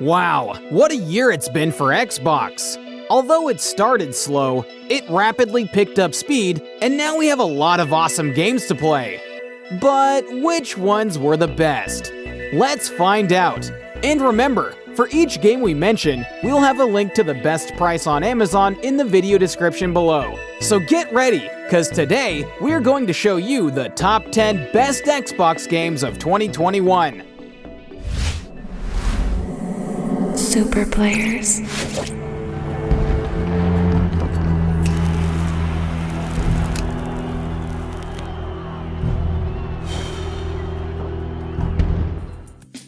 Wow, what a year it's been for Xbox! Although it started slow, it rapidly picked up speed, and now we have a lot of awesome games to play. But which ones were the best? Let's find out! And remember, for each game we mention, we'll have a link to the best price on Amazon in the video description below. So get ready, cause today, we're going to show you the top 10 best Xbox games of 2021. Superplayers.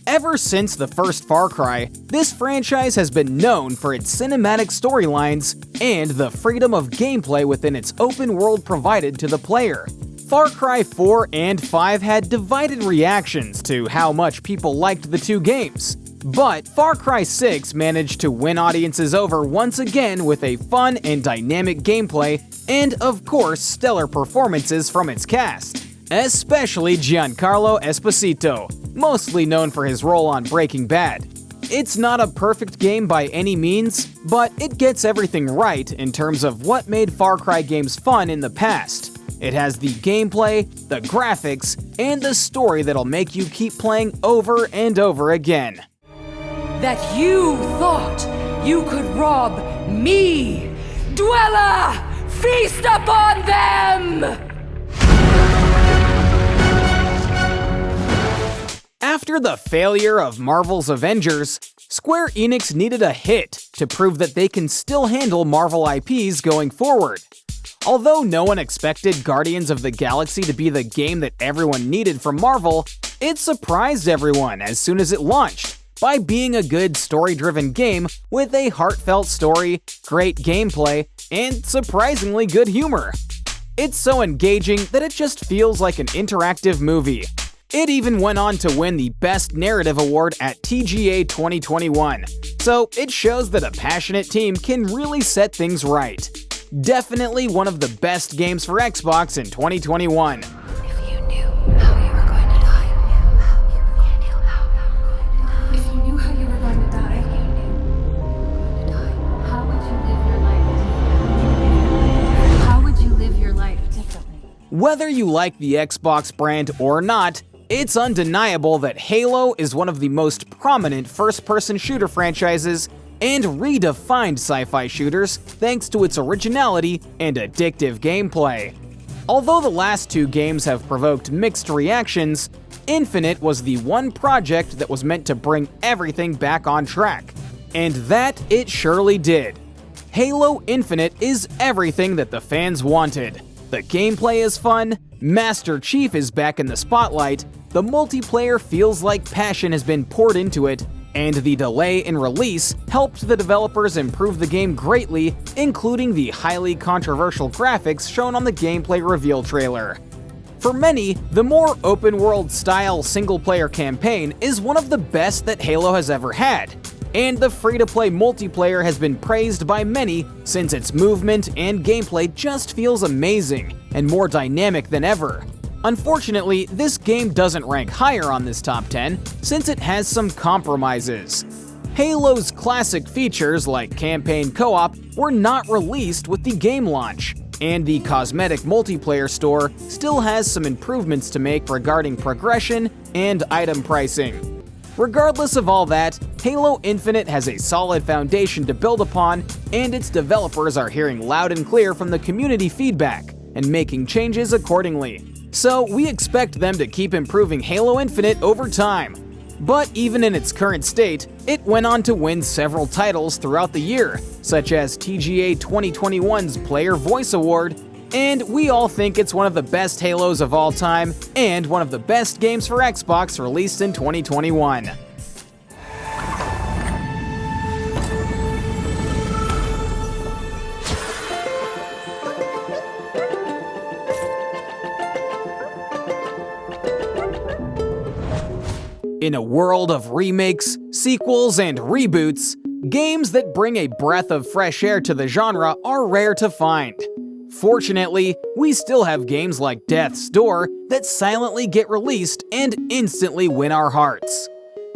Ever since the first Far Cry, this franchise has been known for its cinematic storylines and the freedom of gameplay within its open world provided to the player. Far Cry 4 and 5 had divided reactions to how much people liked the two games. But Far Cry 6 managed to win audiences over once again with a fun and dynamic gameplay and, of course, stellar performances from its cast. Especially Giancarlo Esposito, mostly known for his role on Breaking Bad. It's not a perfect game by any means, but it gets everything right in terms of what made Far Cry games fun in the past. It has the gameplay, the graphics, and the story that'll make you keep playing over and over again. That you thought you could rob me! Dweller! Feast upon them! After the failure of Marvel's Avengers, Square Enix needed a hit to prove that they can still handle Marvel IPs going forward. Although no one expected Guardians of the Galaxy to be the game that everyone needed from Marvel, it surprised everyone as soon as it launched by being a good story-driven game with a heartfelt story, great gameplay, and surprisingly good humor. It's so engaging that it just feels like an interactive movie. It even went on to win the Best Narrative Award at TGA 2021, so it shows that a passionate team can really set things right. Definitely one of the best games for Xbox in 2021. Whether you like the Xbox brand or not, it's undeniable that Halo is one of the most prominent first-person shooter franchises and redefined sci-fi shooters thanks to its originality and addictive gameplay. Although the last two games have provoked mixed reactions, Infinite was the one project that was meant to bring everything back on track. And that it surely did. Halo Infinite is everything that the fans wanted. The gameplay is fun, Master Chief is back in the spotlight, the multiplayer feels like passion has been poured into it, and the delay in release helped the developers improve the game greatly, including the highly controversial graphics shown on the gameplay reveal trailer. For many, the more open-world style single-player campaign is one of the best that Halo has ever had, and the free-to-play multiplayer has been praised by many since its movement and gameplay just feels amazing and more dynamic than ever. Unfortunately, this game doesn't rank higher on this top 10 since it has some compromises. Halo's classic features like campaign co-op were not released with the game launch, and the cosmetic multiplayer store still has some improvements to make regarding progression and item pricing. Regardless of all that, Halo Infinite has a solid foundation to build upon, and its developers are hearing loud and clear from the community feedback and making changes accordingly. So we expect them to keep improving Halo Infinite over time. But even in its current state, it went on to win several titles throughout the year, such as TGA 2021's Player Voice Award, and we all think it's one of the best Halos of all time and one of the best games for Xbox released in 2021. In a world of remakes, sequels, and reboots, games that bring a breath of fresh air to the genre are rare to find. Fortunately, we still have games like Death's Door that silently get released and instantly win our hearts.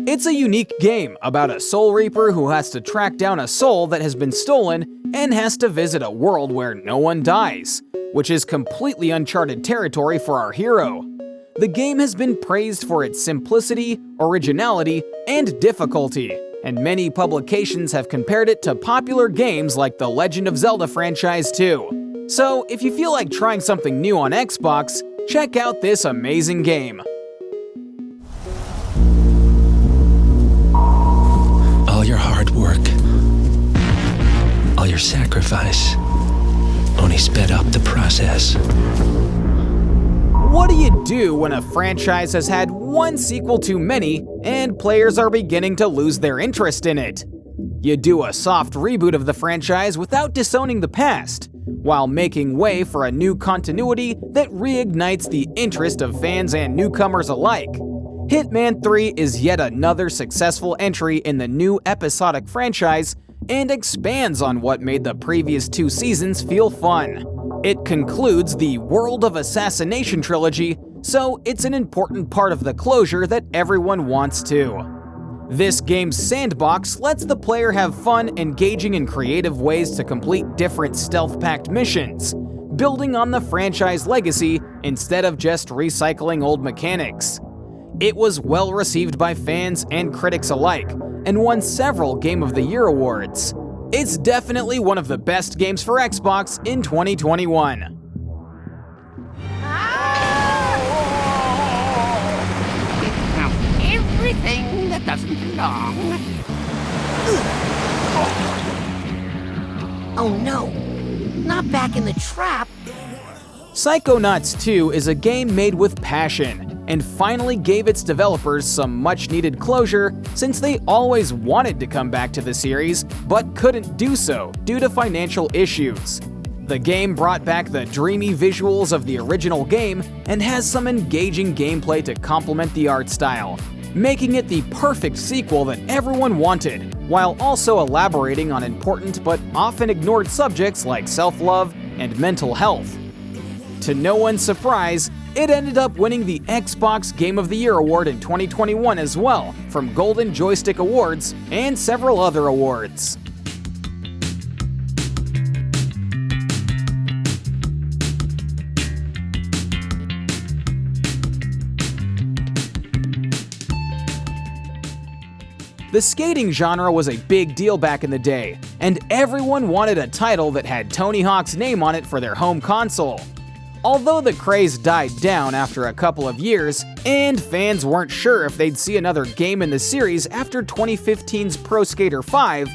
It's a unique game about a soul reaper who has to track down a soul that has been stolen and has to visit a world where no one dies, which is completely uncharted territory for our hero. The game has been praised for its simplicity, originality, and difficulty, and many publications have compared it to popular games like the Legend of Zelda franchise too. So if you feel like trying something new on Xbox, check out this amazing game. All your hard work, all your sacrifice, only sped up the process. What do you do when a franchise has had one sequel too many and players are beginning to lose their interest in it? You do a soft reboot of the franchise without disowning the past, while making way for a new continuity that reignites the interest of fans and newcomers alike. Hitman 3 is yet another successful entry in the new episodic franchise and expands on what made the previous 2 seasons feel fun. It concludes the World of Assassination trilogy, so it's an important part of the closure that everyone wants too. This game's sandbox lets the player have fun engaging in creative ways to complete different stealth-packed missions, building on the franchise legacy instead of just recycling old mechanics. It was well received by fans and critics alike, and won several Game of the Year awards. It's definitely one of the best games for Xbox in 2021. Now, everything that doesn't belong. Oh no, not back in the trap. Psychonauts 2 is a game made with passion, and finally gave its developers some much-needed closure since they always wanted to come back to the series, but couldn't do so due to financial issues. The game brought back the dreamy visuals of the original game and has some engaging gameplay to complement the art style, making it the perfect sequel that everyone wanted, while also elaborating on important but often ignored subjects like self-love and mental health. To no one's surprise, it ended up winning the Xbox Game of the Year award in 2021 as well, from Golden Joystick Awards and several other awards. The skating genre was a big deal back in the day, and everyone wanted a title that had Tony Hawk's name on it for their home console. Although the craze died down after a couple of years, and fans weren't sure if they'd see another game in the series after 2015's Pro Skater 5,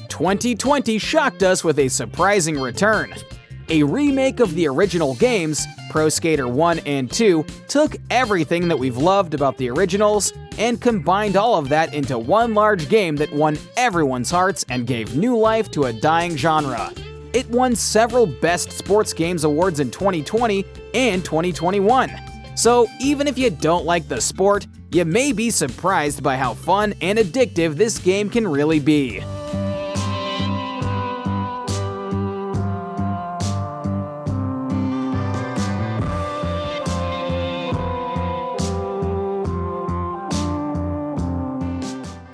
2020 shocked us with a surprising return. A remake of the original games, Pro Skater 1 and 2, took everything that we've loved about the originals and combined all of that into one large game that won everyone's hearts and gave new life to a dying genre. It won several Best Sports Games awards in 2020 and 2021. So even if you don't like the sport, you may be surprised by how fun and addictive this game can really be.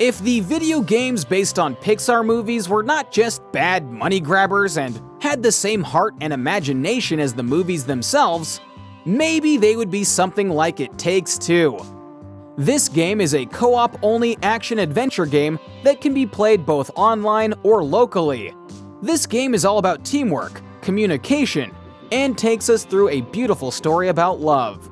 If the video games based on Pixar movies were not just bad money grabbers and had the same heart and imagination as the movies themselves, maybe they would be something like It Takes Two. This game is a co-op only action-adventure game that can be played both online or locally. This game is all about teamwork, communication, and takes us through a beautiful story about love.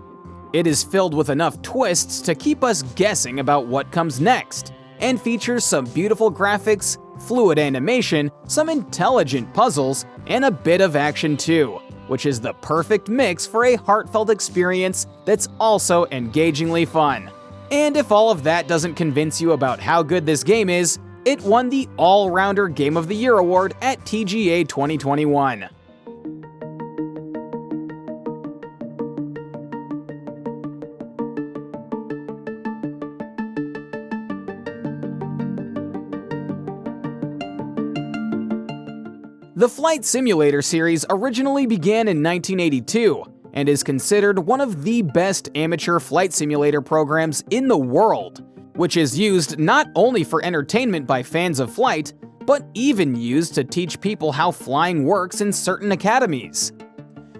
It is filled with enough twists to keep us guessing about what comes next, and features some beautiful graphics, fluid animation, some intelligent puzzles, and a bit of action too, which is the perfect mix for a heartfelt experience that's also engagingly fun. And if all of that doesn't convince you about how good this game is, it won the All-Rounder Game of the Year award at TGA 2021. The Flight Simulator series originally began in 1982 and is considered one of the best amateur flight simulator programs in the world, which is used not only for entertainment by fans of flight, but even used to teach people how flying works in certain academies.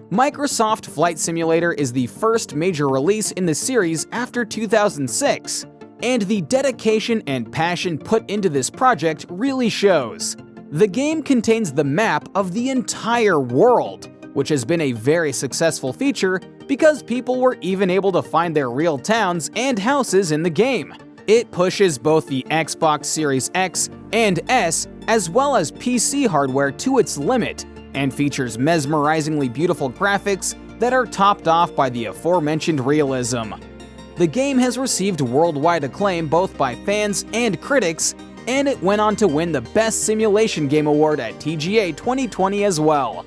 Microsoft Flight Simulator is the first major release in the series after 2006, and the dedication and passion put into this project really shows. The game contains the map of the entire world, which has been a very successful feature because people were even able to find their real towns and houses in the game. It pushes both the Xbox Series X and S as well as PC hardware to its limit, and features mesmerizingly beautiful graphics that are topped off by the aforementioned realism. The game has received worldwide acclaim both by fans and critics, and it went on to win the Best Simulation Game Award at TGA 2020 as well.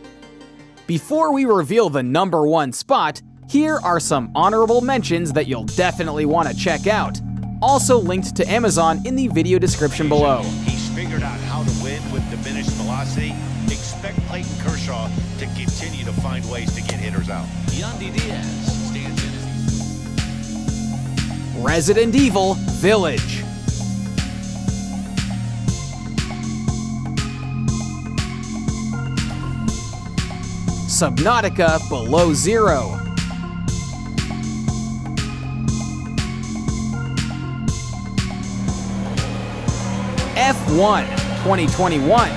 Before we reveal the #1 spot, here are some honorable mentions that you'll definitely want to check out, also linked to Amazon in the video description below. He's figured out how to win with diminished velocity. Expect Clayton Kershaw to continue to find ways to get hitters out. Yandy Diaz stands in as Resident Evil Village. Subnautica Below Zero. F1 2021.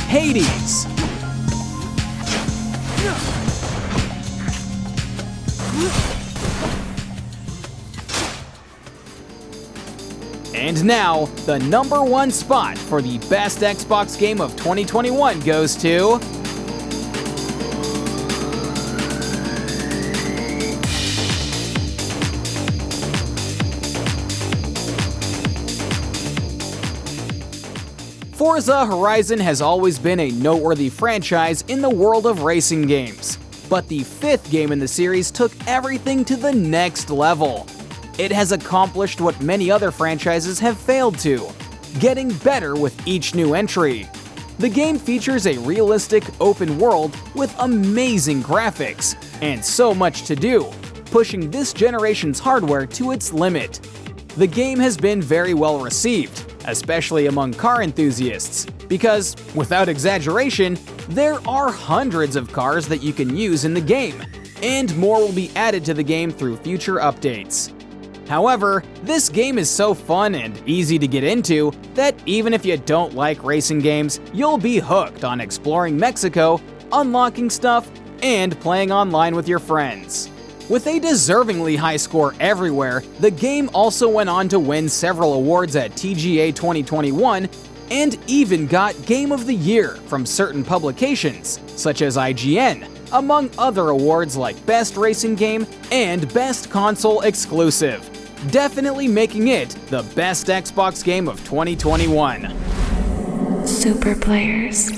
Hades. And now, the #1 spot for the best Xbox game of 2021 goes to Forza Horizon has always been a noteworthy franchise in the world of racing games, but the 5th game in the series took everything to the next level. It has accomplished what many other franchises have failed to, getting better with each new entry. The game features a realistic open world with amazing graphics, and so much to do, pushing this generation's hardware to its limit. The game has been very well received, especially among car enthusiasts, because, without exaggeration, there are hundreds of cars that you can use in the game, and more will be added to the game through future updates. However, this game is so fun and easy to get into that even if you don't like racing games, you'll be hooked on exploring Mexico, unlocking stuff, and playing online with your friends. With a deservingly high score everywhere, the game also went on to win several awards at TGA 2021 and even got Game of the Year from certain publications, such as IGN, among other awards like Best Racing Game and Best Console Exclusive, definitely making it the best Xbox game of 2021. Superplayers.